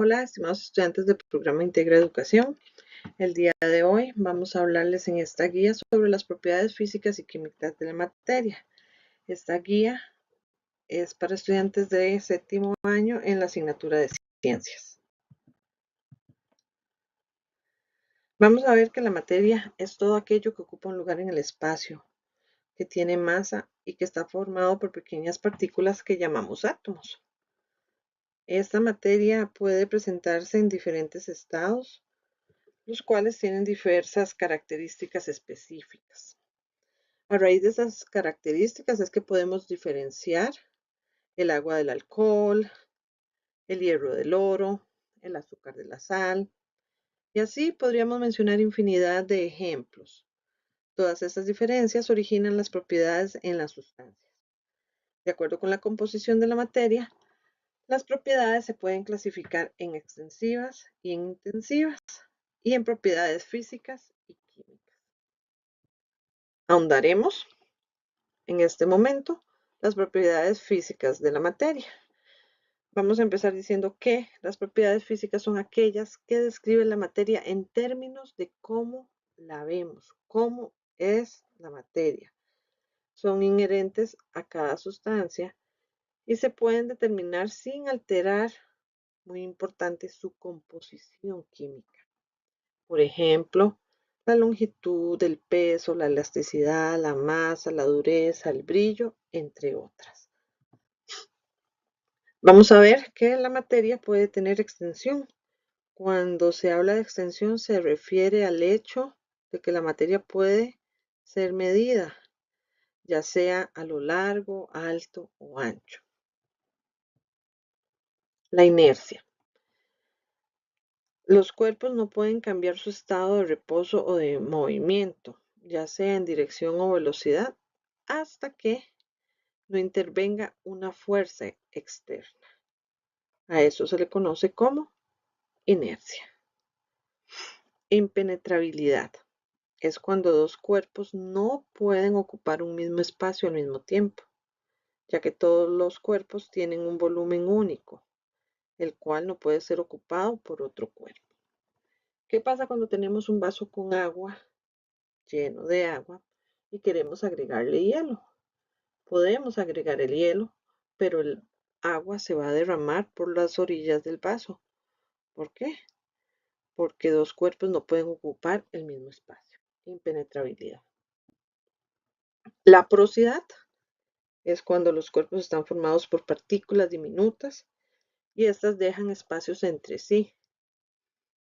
Hola, estimados estudiantes del programa Integra Educación. El día de hoy vamos a hablarles en esta guía sobre las propiedades físicas y químicas de la materia. Esta guía es para estudiantes de séptimo año en la asignatura de ciencias. Vamos a ver que la materia es todo aquello que ocupa un lugar en el espacio, que tiene masa y que está formado por pequeñas partículas que llamamos átomos. Esta materia puede presentarse en diferentes estados, los cuales tienen diversas características específicas. A raíz de esas características es que podemos diferenciar el agua del alcohol, el hierro del oro, el azúcar de la sal, y así podríamos mencionar infinidad de ejemplos. Todas estas diferencias originan las propiedades en las sustancias. De acuerdo con la composición de la materia, las propiedades se pueden clasificar en extensivas y en intensivas, y en propiedades físicas y químicas. Ahondaremos en este momento las propiedades físicas de la materia. Vamos a empezar diciendo que las propiedades físicas son aquellas que describen la materia en términos de cómo la vemos, cómo es la materia. Son inherentes a cada sustancia y se pueden determinar sin alterar, muy importante, su composición química. Por ejemplo, la longitud, el peso, la elasticidad, la masa, la dureza, el brillo, entre otras. Vamos a ver que la materia puede tener extensión. Cuando se habla de extensión se refiere al hecho de que la materia puede ser medida, ya sea a lo largo, alto o ancho. La inercia. Los cuerpos no pueden cambiar su estado de reposo o de movimiento, ya sea en dirección o velocidad, hasta que no intervenga una fuerza externa. A eso se le conoce como inercia. Impenetrabilidad. Es cuando dos cuerpos no pueden ocupar un mismo espacio al mismo tiempo, ya que todos los cuerpos tienen un volumen único, el cual no puede ser ocupado por otro cuerpo. ¿Qué pasa cuando tenemos un vaso con agua, lleno de agua, y queremos agregarle hielo? Podemos agregar el hielo, pero el agua se va a derramar por las orillas del vaso. ¿Por qué? Porque dos cuerpos no pueden ocupar el mismo espacio. Impenetrabilidad. La porosidad es cuando los cuerpos están formados por partículas diminutas y estas dejan espacios entre sí.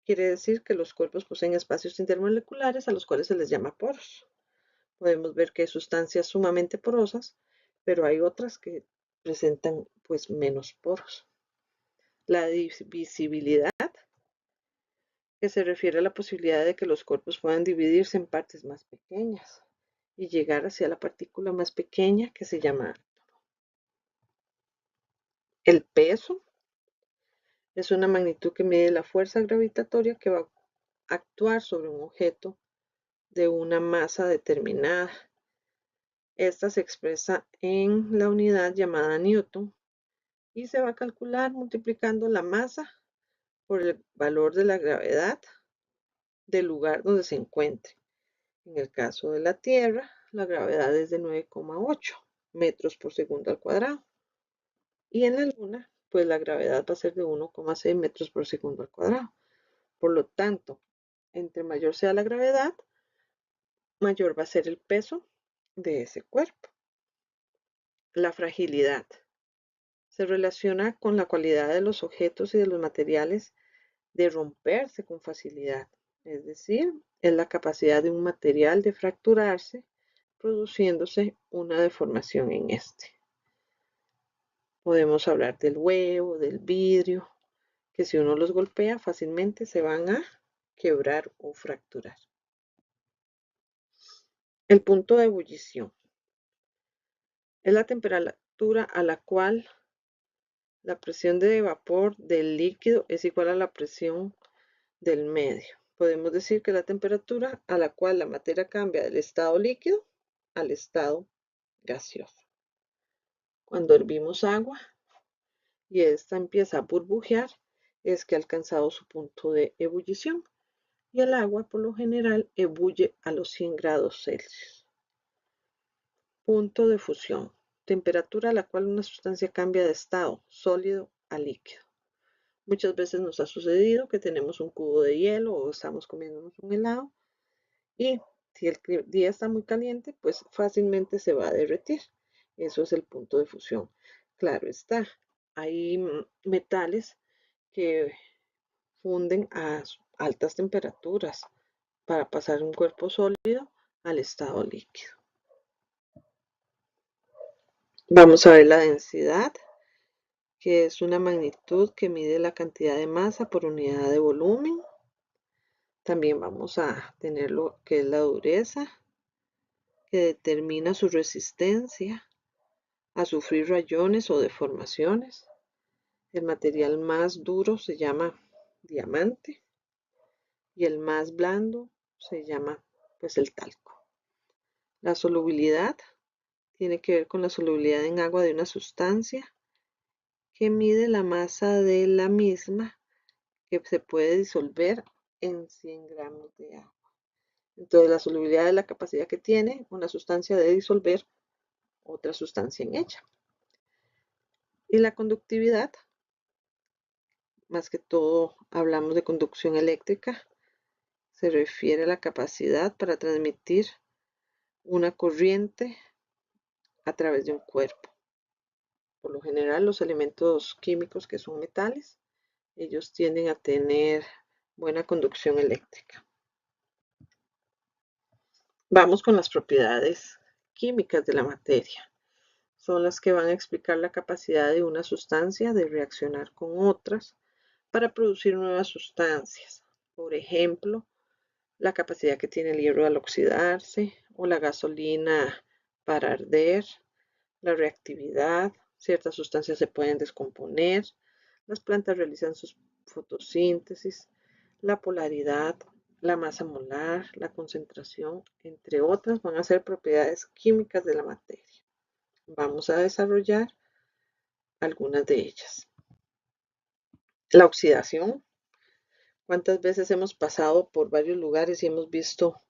Quiere decir que los cuerpos poseen espacios intermoleculares a los cuales se les llama poros. Podemos ver que hay sustancias sumamente porosas, pero hay otras que presentan pues menos poros. La divisibilidad, que se refiere a la posibilidad de que los cuerpos puedan dividirse en partes más pequeñas y llegar hacia la partícula más pequeña que se llama átomo. El peso es una magnitud que mide la fuerza gravitatoria que va a actuar sobre un objeto de una masa determinada. Esta se expresa en la unidad llamada Newton y se va a calcular multiplicando la masa por el valor de la gravedad del lugar donde se encuentre. En el caso de la Tierra, la gravedad es de 9,8 metros por segundo al cuadrado. Y en la Luna, pues la gravedad va a ser de 1,6 metros por segundo al cuadrado. Por lo tanto, entre mayor sea la gravedad, mayor va a ser el peso de ese cuerpo. La fragilidad se relaciona con la cualidad de los objetos y de los materiales de romperse con facilidad. Es decir, es la capacidad de un material de fracturarse, produciéndose una deformación en este. Podemos hablar del huevo, del vidrio, que si uno los golpea fácilmente se van a quebrar o fracturar. El punto de ebullición es la temperatura a la cual la presión de vapor del líquido es igual a la presión del medio. Podemos decir que la temperatura a la cual la materia cambia del estado líquido al estado gaseoso. Cuando hervimos agua y esta empieza a burbujear, es que ha alcanzado su punto de ebullición y el agua por lo general ebulle a los 100 grados Celsius. Punto de fusión. Temperatura a la cual una sustancia cambia de estado sólido a líquido. Muchas veces nos ha sucedido que tenemos un cubo de hielo o estamos comiéndonos un helado y si el día está muy caliente, pues fácilmente se va a derretir. Eso es el punto de fusión. Claro está, hay metales que funden a altas temperaturas para pasar de un cuerpo sólido al estado líquido. Vamos a ver la densidad, que es una magnitud que mide la cantidad de masa por unidad de volumen. También vamos a tener lo que es la dureza, que determina su resistencia a sufrir rayones o deformaciones. El material más duro se llama diamante y el más blando se llama pues el talco. La solubilidad tiene que ver con la solubilidad en agua de una sustancia que mide la masa de la misma que se puede disolver en 100 gramos de agua. Entonces la solubilidad es la capacidad que tiene una sustancia de disolver otra sustancia en ella. Y la conductividad, más que todo hablamos de conducción eléctrica, se refiere a la capacidad para transmitir una corriente a través de un cuerpo. Por lo general, los elementos químicos que son metales, ellos tienden a tener buena conducción eléctrica. Vamos con las propiedades químicas de la materia. Son las que van a explicar la capacidad de una sustancia de reaccionar con otras para producir nuevas sustancias. Por ejemplo, la capacidad que tiene el hierro al oxidarse o la gasolina para arder, la reactividad, ciertas sustancias se pueden descomponer, las plantas realizan su fotosíntesis, la polaridad, la masa molar, la concentración, entre otras, van a ser propiedades químicas de la materia. Vamos a desarrollar algunas de ellas. La oxidación. ¿Cuántas veces hemos pasado por varios lugares y hemos visto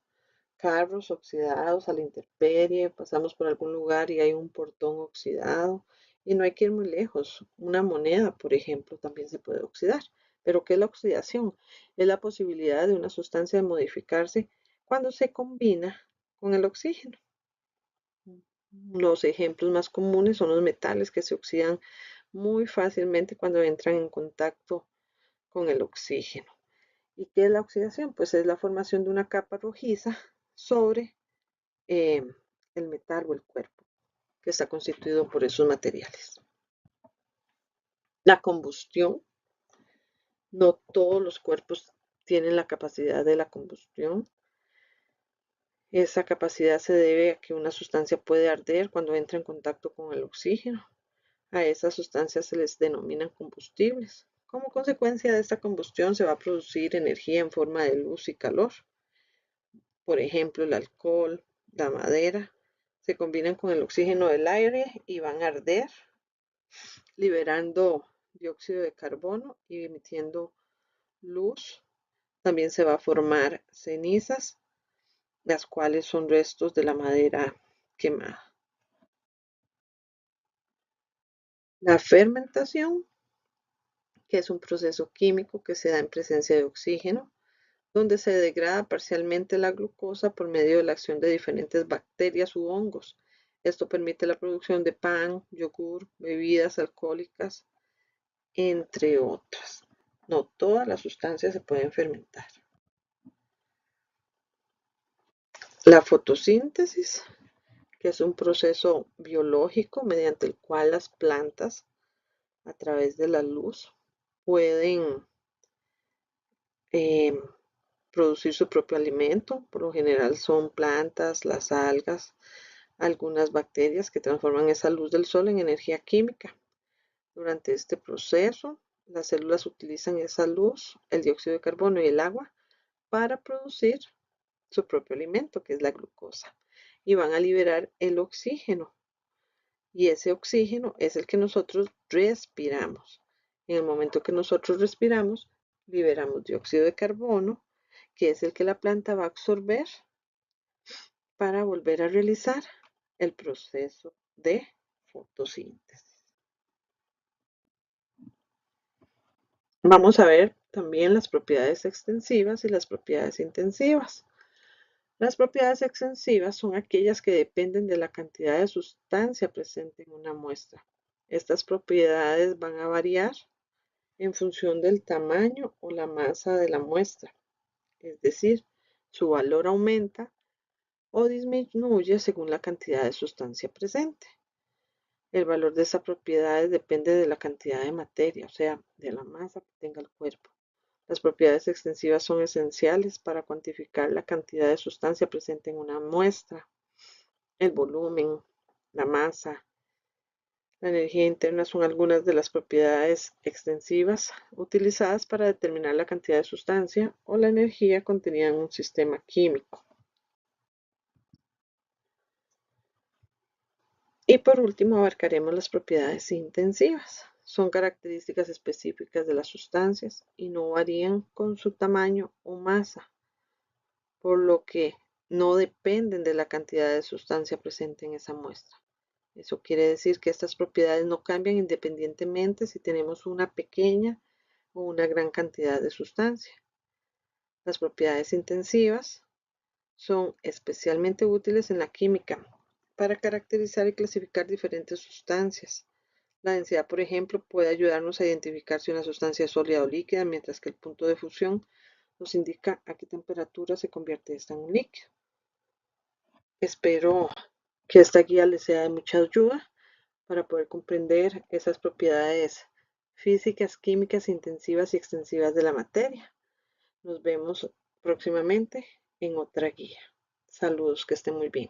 carros oxidados a la intemperie? Pasamos por algún lugar y hay un portón oxidado y no hay que ir muy lejos. Una moneda, por ejemplo, también se puede oxidar. ¿Pero qué es la oxidación? Es la posibilidad de una sustancia de modificarse cuando se combina con el oxígeno. Los ejemplos más comunes son los metales que se oxidan muy fácilmente cuando entran en contacto con el oxígeno. ¿Y qué es la oxidación? Pues es la formación de una capa rojiza sobre el metal o el cuerpo que está constituido por esos materiales. La combustión. No todos los cuerpos tienen la capacidad de la combustión. Esa capacidad se debe a que una sustancia puede arder cuando entra en contacto con el oxígeno. A esas sustancias se les denominan combustibles. Como consecuencia de esta combustión se va a producir energía en forma de luz y calor. Por ejemplo, el alcohol, la madera, se combinan con el oxígeno del aire y van a arder, liberando dióxido de carbono y emitiendo luz. También se va a formar cenizas, las cuales son restos de la madera quemada. La fermentación, que es un proceso químico que se da en presencia de oxígeno, donde se degrada parcialmente la glucosa por medio de la acción de diferentes bacterias u hongos. Esto permite la producción de pan, yogur, bebidas alcohólicas, entre otras. No todas las sustancias se pueden fermentar. La fotosíntesis, que es un proceso biológico mediante el cual las plantas, a través de la luz, pueden producir su propio alimento. Por lo general son plantas, las algas, algunas bacterias que transforman esa luz del sol en energía química. Durante este proceso, las células utilizan esa luz, el dióxido de carbono y el agua para producir su propio alimento, que es la glucosa, y van a liberar el oxígeno. Y ese oxígeno es el que nosotros respiramos. En el momento que nosotros respiramos, liberamos dióxido de carbono, que es el que la planta va a absorber para volver a realizar el proceso de fotosíntesis. Vamos a ver también las propiedades extensivas y las propiedades intensivas. Las propiedades extensivas son aquellas que dependen de la cantidad de sustancia presente en una muestra. Estas propiedades van a variar en función del tamaño o la masa de la muestra, es decir, su valor aumenta o disminuye según la cantidad de sustancia presente. El valor de esa propiedad depende de la cantidad de materia, o sea, de la masa que tenga el cuerpo. Las propiedades extensivas son esenciales para cuantificar la cantidad de sustancia presente en una muestra, el volumen, la masa. La energía interna son algunas de las propiedades extensivas utilizadas para determinar la cantidad de sustancia o la energía contenida en un sistema químico. Y por último abarcaremos las propiedades intensivas. Son características específicas de las sustancias y no varían con su tamaño o masa, por lo que no dependen de la cantidad de sustancia presente en esa muestra. Eso quiere decir que estas propiedades no cambian independientemente si tenemos una pequeña o una gran cantidad de sustancia. Las propiedades intensivas son especialmente útiles en la química para caracterizar y clasificar diferentes sustancias. La densidad, por ejemplo, puede ayudarnos a identificar si una sustancia es sólida o líquida, mientras que el punto de fusión nos indica a qué temperatura se convierte esta en un líquido. Espero que esta guía les sea de mucha ayuda para poder comprender esas propiedades físicas, químicas, intensivas y extensivas de la materia. Nos vemos próximamente en otra guía. Saludos, que estén muy bien.